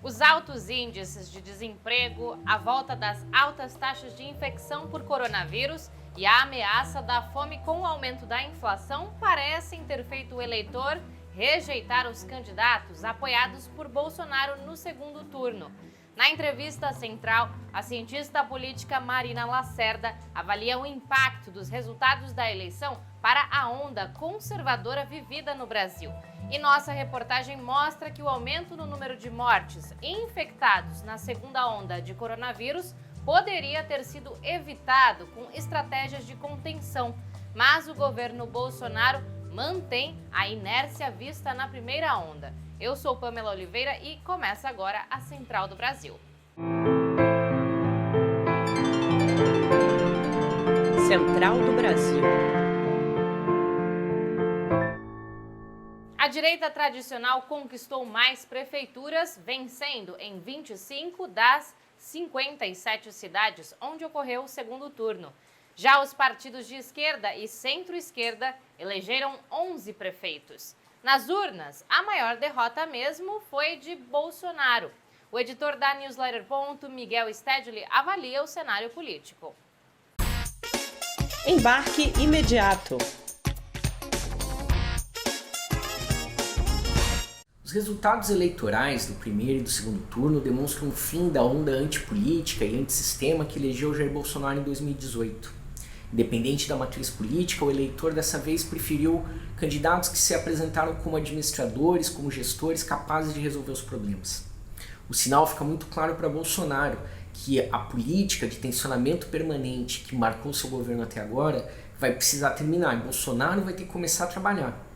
Os altos índices de desemprego, a volta das altas taxas de infecção por coronavírus e a ameaça da fome com o aumento da inflação parecem ter feito o eleitor rejeitar os candidatos apoiados por Bolsonaro no segundo turno. Na entrevista central, a cientista política Marina Lacerda avalia o impacto dos resultados da eleição para a onda conservadora vivida no Brasil. E nossa reportagem mostra que o aumento no número de mortes e infectados na segunda onda de coronavírus poderia ter sido evitado com estratégias de contenção. Mas o governo Bolsonaro mantém a inércia vista na primeira onda. Eu sou Pamela Oliveira e começa agora a Central do Brasil. Central do Brasil. A direita tradicional conquistou mais prefeituras, vencendo em 25 das 57 cidades onde ocorreu o segundo turno. Já os partidos de esquerda e centro-esquerda elegeram 11 prefeitos. Nas urnas, a maior derrota mesmo foi de Bolsonaro. O editor da Newsletter Ponto, Miguel Stedley, avalia o cenário político. Embarque imediato. Os resultados eleitorais do primeiro e do segundo turno demonstram o fim da onda antipolítica e antissistema que elegeu Jair Bolsonaro em 2018. Independente da matriz política, o eleitor dessa vez preferiu candidatos que se apresentaram como administradores, como gestores capazes de resolver os problemas. O sinal fica muito claro para Bolsonaro que a política de tensionamento permanente que marcou seu governo até agora vai precisar terminar e Bolsonaro vai ter que começar a trabalhar.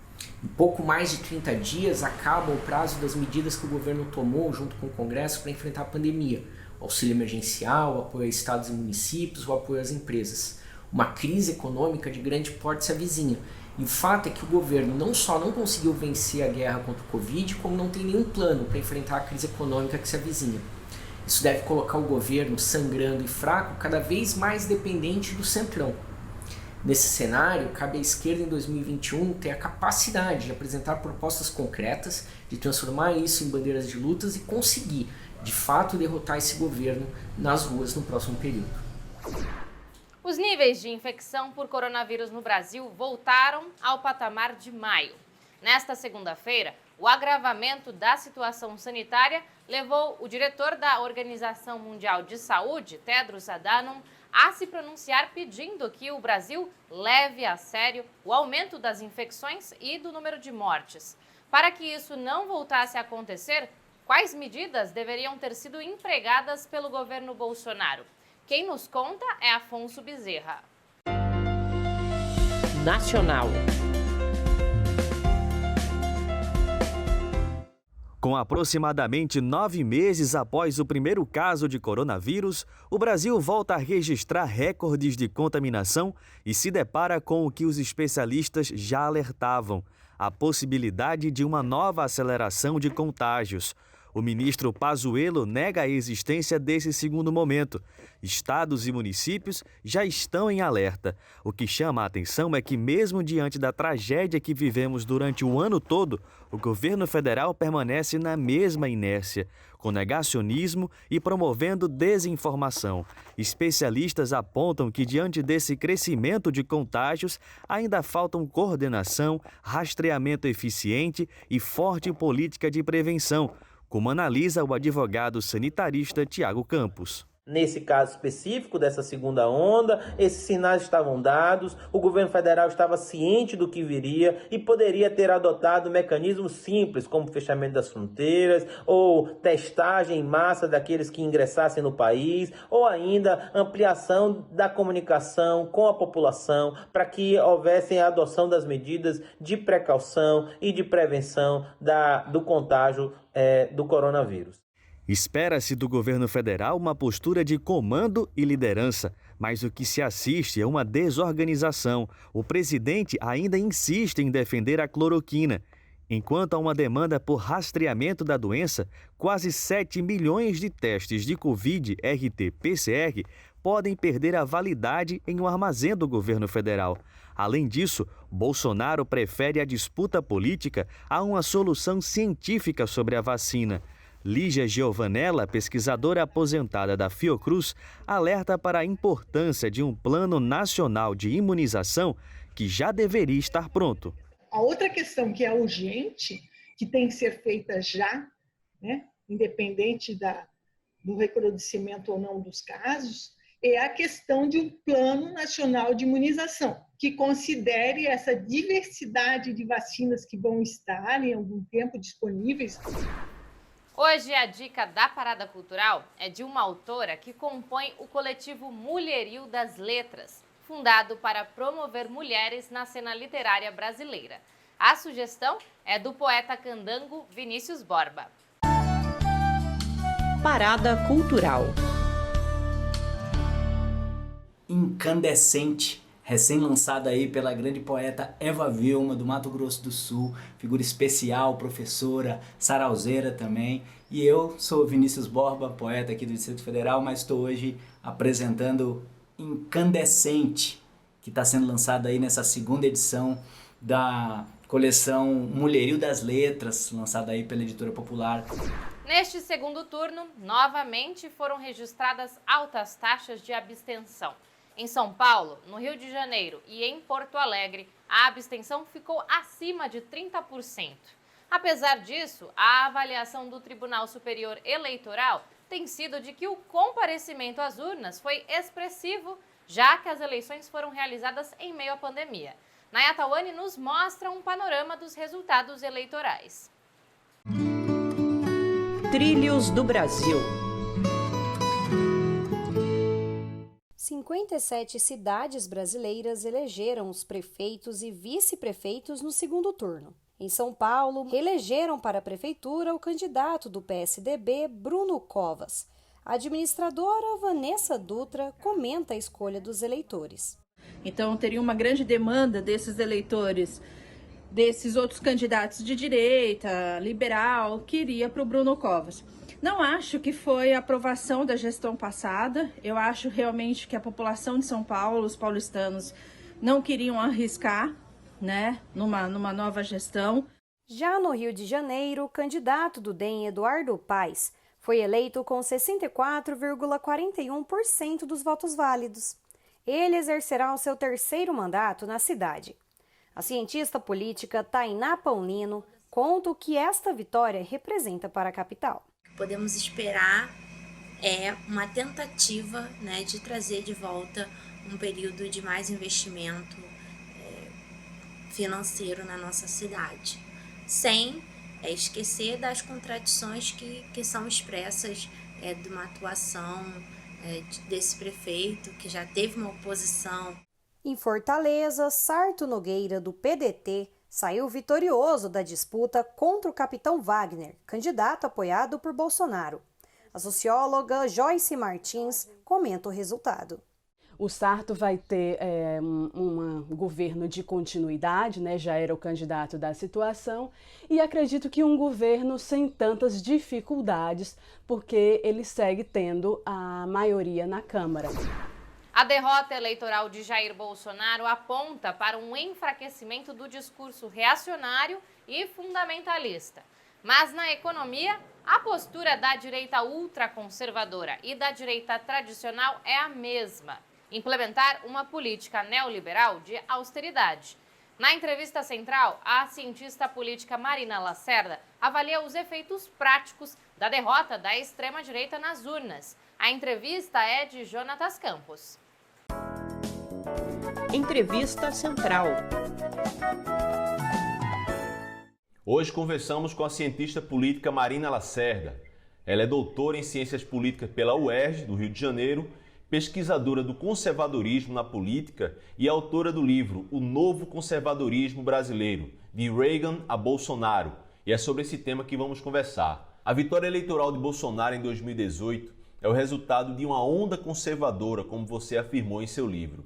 Em pouco mais de 30 dias acaba o prazo das medidas que o governo tomou junto com o Congresso para enfrentar a pandemia. O auxílio emergencial, o apoio a estados e municípios, o apoio às empresas. Uma crise econômica de grande porte se avizinha. E o fato é que o governo não só não conseguiu vencer a guerra contra o Covid, como não tem nenhum plano para enfrentar a crise econômica que se avizinha. Isso deve colocar o governo sangrando e fraco, cada vez mais dependente do centrão. Nesse cenário, cabe à esquerda em 2021 ter a capacidade de apresentar propostas concretas, de transformar isso em bandeiras de lutas e conseguir, de fato, derrotar esse governo nas ruas no próximo período. Os níveis de infecção por coronavírus no Brasil voltaram ao patamar de maio. Nesta segunda-feira, o agravamento da situação sanitária levou o diretor da Organização Mundial de Saúde, Tedros Adhanom, a se pronunciar pedindo que o Brasil leve a sério o aumento das infecções e do número de mortes. Para que isso não voltasse a acontecer, quais medidas deveriam ter sido empregadas pelo governo Bolsonaro? Quem nos conta é Afonso Bezerra. Nacional. Com aproximadamente 9 meses após o primeiro caso de coronavírus, o Brasil volta a registrar recordes de contaminação e se depara com o que os especialistas já alertavam: a possibilidade de uma nova aceleração de contágios. O ministro Pazuello nega a existência desse segundo momento. Estados e municípios já estão em alerta. O que chama a atenção é que, mesmo diante da tragédia que vivemos durante o ano todo, o governo federal permanece na mesma inércia, com negacionismo e promovendo desinformação. Especialistas apontam que, diante desse crescimento de contágios, ainda faltam coordenação, rastreamento eficiente e forte política de prevenção, como analisa o advogado sanitarista Tiago Campos. Nesse caso específico dessa segunda onda, esses sinais estavam dados, o governo federal estava ciente do que viria e poderia ter adotado mecanismos simples, como fechamento das fronteiras, ou testagem em massa daqueles que ingressassem no país, ou ainda ampliação da comunicação com a população para que houvesse a adoção das medidas de precaução e de prevenção do contágio do coronavírus. Espera-se do governo federal uma postura de comando e liderança, mas o que se assiste é uma desorganização. O presidente ainda insiste em defender a cloroquina. Enquanto há uma demanda por rastreamento da doença, quase 7 milhões de testes de Covid RT-PCR podem perder a validade em um armazém do governo federal. Além disso, Bolsonaro prefere a disputa política a uma solução científica sobre a vacina. Lígia Giovanella, pesquisadora aposentada da Fiocruz, alerta para a importância de um plano nacional de imunização que já deveria estar pronto. A outra questão que é urgente, que tem que ser feita já, né, independente do recrudescimento ou não dos casos, é a questão de um plano nacional de imunização, que considere essa diversidade de vacinas que vão estar em algum tempo disponíveis. Hoje a dica da Parada Cultural é de uma autora que compõe o coletivo Mulherio das Letras, fundado para promover mulheres na cena literária brasileira. A sugestão é do poeta candango Vinícius Borba. Parada Cultural. Incandescente, recém-lançada aí pela grande poeta Eva Vilma, do Mato Grosso do Sul, figura especial, professora, sarauzeira também. E eu sou Vinícius Borba, poeta aqui do Distrito Federal, mas estou hoje apresentando Incandescente, que está sendo lançada aí nessa segunda edição da coleção Mulherio das Letras, lançada aí pela Editora Popular. Neste segundo turno, novamente foram registradas altas taxas de abstenção. Em São Paulo, no Rio de Janeiro e em Porto Alegre, a abstenção ficou acima de 30%. Apesar disso, a avaliação do Tribunal Superior Eleitoral tem sido de que o comparecimento às urnas foi expressivo, já que as eleições foram realizadas em meio à pandemia. Nayata Wani nos mostra um panorama dos resultados eleitorais. Trilhos do Brasil. 57 cidades brasileiras elegeram os prefeitos e vice-prefeitos no segundo turno. Em São Paulo, reelegeram para a prefeitura o candidato do PSDB, Bruno Covas. A administradora Vanessa Dutra comenta a escolha dos eleitores. Então, teria uma grande demanda desses eleitores, desses outros candidatos de direita, liberal, que iria para o Bruno Covas. Não acho que foi a aprovação da gestão passada. Eu acho realmente que a população de São Paulo, os paulistanos, não queriam arriscar, né, numa nova gestão. Já no Rio de Janeiro, o candidato do DEM, Eduardo Paes, foi eleito com 64,41% dos votos válidos. Ele exercerá o seu terceiro mandato na cidade. A cientista política Tainá Paulino conta o que esta vitória representa para a capital. Podemos esperar uma tentativa, né, de trazer de volta um período de mais investimento financeiro na nossa cidade, sem esquecer das contradições que são expressas de uma atuação desse prefeito, que já teve uma oposição. Em Fortaleza, Sarto Nogueira, do PDT, saiu vitorioso da disputa contra o capitão Wagner, candidato apoiado por Bolsonaro. A socióloga Joyce Martins comenta o resultado. O Sarto vai ter um governo de continuidade, né? Já era o candidato da situação, e acredito que um governo sem tantas dificuldades, porque ele segue tendo a maioria na Câmara. A derrota eleitoral de Jair Bolsonaro aponta para um enfraquecimento do discurso reacionário e fundamentalista. Mas na economia, a postura da direita ultraconservadora e da direita tradicional é a mesma: implementar uma política neoliberal de austeridade. Na entrevista central, a cientista política Marina Lacerda avalia os efeitos práticos da derrota da extrema-direita nas urnas. A entrevista é de Jonatas Campos. Entrevista Central. Hoje conversamos com a cientista política Marina Lacerda. Ela é doutora em Ciências Políticas pela UERJ, do Rio de Janeiro, pesquisadora do conservadorismo na política e autora do livro O Novo Conservadorismo Brasileiro, de Reagan a Bolsonaro. E é sobre esse tema que vamos conversar. A vitória eleitoral de Bolsonaro em 2018 é o resultado de uma onda conservadora, como você afirmou em seu livro.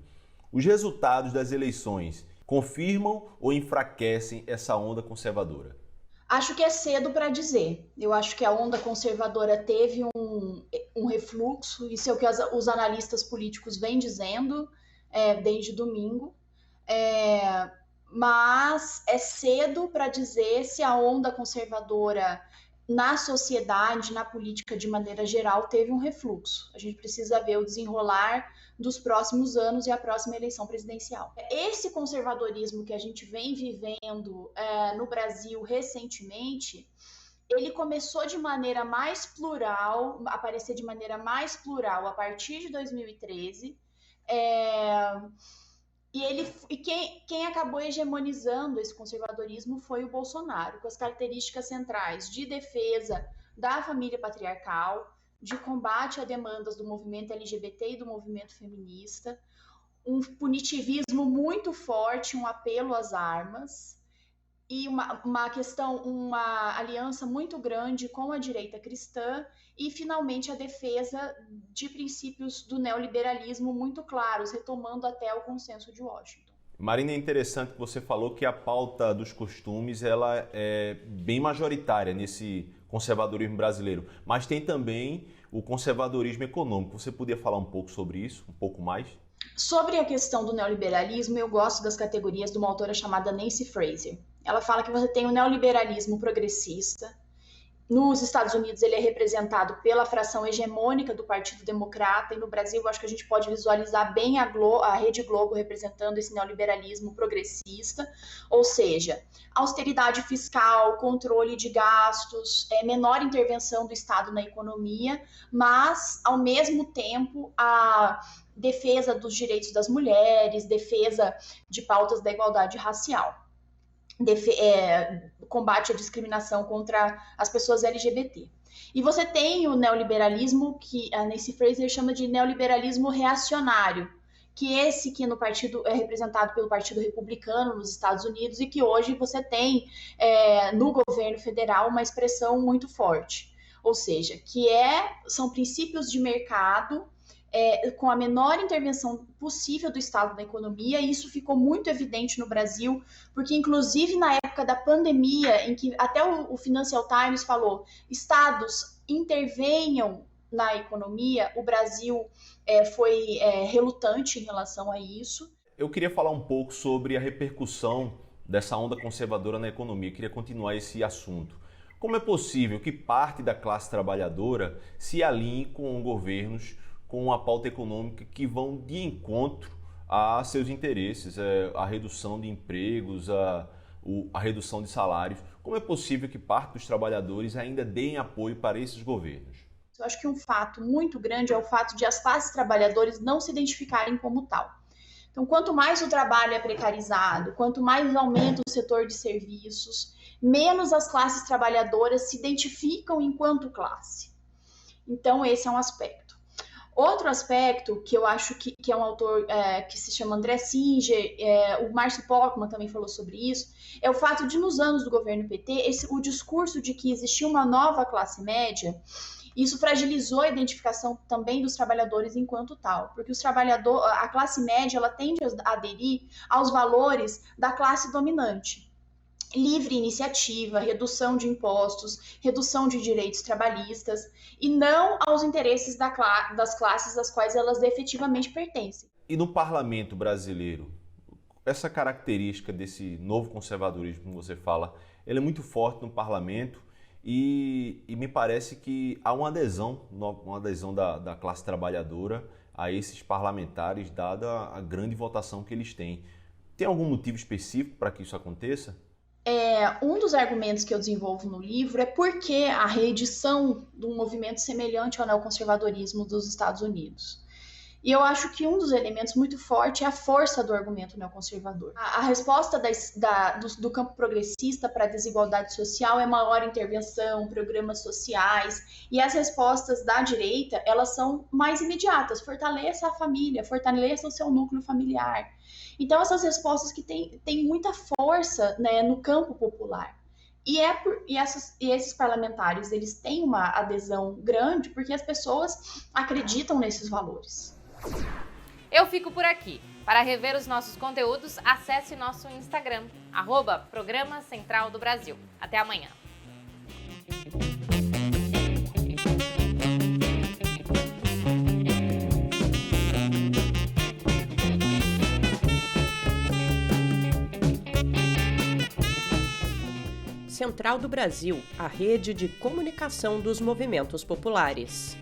Os resultados das eleições confirmam ou enfraquecem essa onda conservadora? Acho que é cedo para dizer. Eu acho que a onda conservadora teve um refluxo, isso é o que os analistas políticos vêm dizendo desde domingo, mas é cedo para dizer se a onda conservadora na sociedade, na política de maneira geral, teve um refluxo. A gente precisa ver o desenrolar dos próximos anos e a próxima eleição presidencial. Esse conservadorismo que a gente vem vivendo no Brasil recentemente, ele começou de maneira mais plural, aparecer de maneira mais plural a partir de 2013, e quem acabou hegemonizando esse conservadorismo foi o Bolsonaro, com as características centrais de defesa da família patriarcal, de combate a demandas do movimento LGBT e do movimento feminista, um punitivismo muito forte, um apelo às armas, e uma aliança muito grande com a direita cristã, e finalmente a defesa de princípios do neoliberalismo muito claros, retomando até o consenso de Washington. Marina, é interessante que você falou que a pauta dos costumes ela é bem majoritária nesse conservadorismo brasileiro, mas tem também o conservadorismo econômico. Você podia falar um pouco sobre isso, um pouco mais? Sobre a questão do neoliberalismo, eu gosto das categorias de uma autora chamada Nancy Fraser. Ela fala que você tem o neoliberalismo progressista. Nos Estados Unidos, ele é representado pela fração hegemônica do Partido Democrata, e no Brasil, eu acho que a gente pode visualizar bem a Rede Globo representando esse neoliberalismo progressista, ou seja, austeridade fiscal, controle de gastos, menor intervenção do Estado na economia, mas, ao mesmo tempo, a defesa dos direitos das mulheres, defesa de pautas da igualdade racial. Combate à discriminação contra as pessoas LGBT. E você tem o neoliberalismo, que a Nancy Fraser chama de neoliberalismo reacionário, que no partido é representado pelo Partido Republicano nos Estados Unidos, e que hoje você tem no governo federal uma expressão muito forte. Ou seja, são princípios de mercado com a menor intervenção possível do Estado na economia, e isso ficou muito evidente no Brasil, porque inclusive na época da pandemia, em que até o Financial Times falou, estados intervenham na economia, o Brasil foi relutante em relação a isso. Eu queria falar um pouco sobre a repercussão dessa onda conservadora na economia, eu queria continuar esse assunto. Como é possível que parte da classe trabalhadora se alinhe com governos com uma pauta econômica que vão de encontro a seus interesses, a redução de empregos, a redução de salários? Como é possível que parte dos trabalhadores ainda deem apoio para esses governos? Eu acho que um fato muito grande é o fato de as classes trabalhadoras não se identificarem como tal. Então, quanto mais o trabalho é precarizado, quanto mais aumenta o setor de serviços, menos as classes trabalhadoras se identificam enquanto classe. Então, esse é um aspecto. Outro aspecto que eu acho que é um autor que se chama André Singer, o Márcio Pockmann também falou sobre isso, é o fato de, nos anos do governo PT, o discurso de que existia uma nova classe média, isso fragilizou a identificação também dos trabalhadores enquanto tal, porque a classe média ela tende a aderir aos valores da classe dominante. Livre iniciativa, redução de impostos, redução de direitos trabalhistas, e não aos interesses das classes às quais elas efetivamente pertencem. E no parlamento brasileiro, essa característica desse novo conservadorismo, como você fala, ele é muito forte no parlamento, e me parece que há uma adesão da classe trabalhadora a esses parlamentares, dada a grande votação que eles têm. Tem algum motivo específico para que isso aconteça? Um dos argumentos que eu desenvolvo no livro é porque a reedição de um movimento semelhante ao neoconservadorismo dos Estados Unidos. E eu acho que um dos elementos muito fortes é a força do argumento neoconservador. A resposta do campo progressista para a desigualdade social é maior intervenção, programas sociais, e as respostas da direita, elas são mais imediatas. Fortaleça a família, fortaleça o seu núcleo familiar. Então, essas respostas que têm muita força, né, no campo popular. E esses parlamentares, eles têm uma adesão grande porque as pessoas acreditam nesses valores. Eu fico por aqui. Para rever os nossos conteúdos, acesse nosso Instagram, @Programa Central do Brasil. Até amanhã. Central do Brasil, a rede de comunicação dos movimentos populares.